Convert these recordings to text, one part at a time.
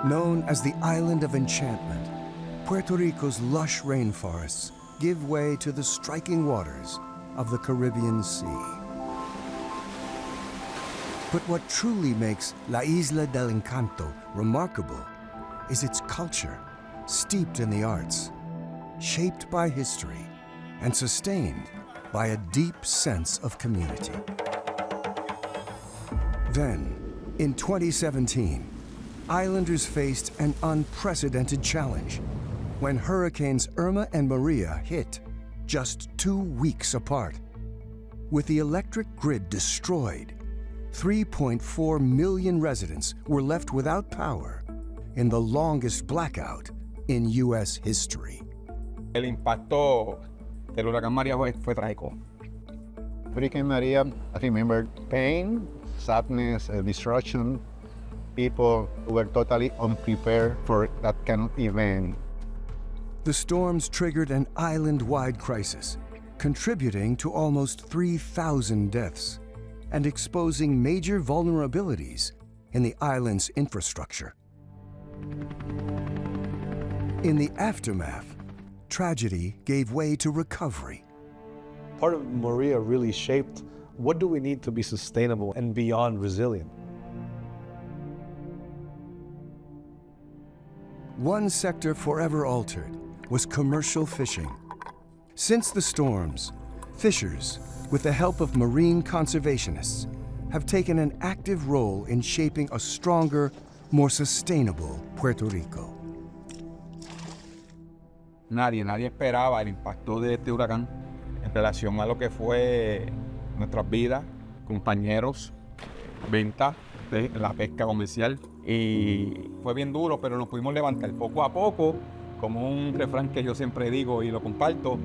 Known as the Island of Enchantment, Puerto Rico's lush rainforests give way to the striking waters of the Caribbean Sea. But what truly makes La Isla del Encanto remarkable is its culture, steeped in the arts, shaped by history, and sustained by a deep sense of community. Then, in 2017, islanders faced an unprecedented challenge when Hurricanes Irma and Maria hit just 2 weeks apart. With the electric grid destroyed, 3.4 million residents were left without power in the longest blackout in U.S. history. El impacto del huracán María fue trágico. Hurricane Maria, I remember pain, sadness, destruction. People were totally unprepared for that kind of event. The storms triggered an island-wide crisis, contributing to almost 3,000 deaths and exposing major vulnerabilities in the island's infrastructure. In the aftermath, tragedy gave way to recovery. Part of Maria really shaped what do we need to be sustainable and beyond resilient. One sector forever altered was commercial fishing. Since the storms, fishers, with the help of marine conservationists, have taken an active role in shaping a stronger, more sustainable Puerto Rico. Nadie esperaba el impacto de este huracán en relación a lo que fue nuestras vidas, compañeros, venta, la pesca comercial. Y fue bien duro, pero nos pudimos levantar poco a poco, como un refrán que yo siempre digo y lo comparto.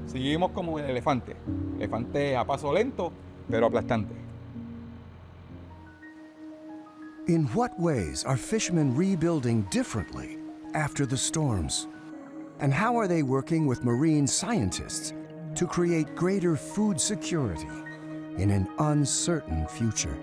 Seguimos como el elefante a paso lento, pero aplastante. In what ways are fishermen rebuilding differently after the storms? And how are they working with marine scientists to create greater food security in an uncertain future?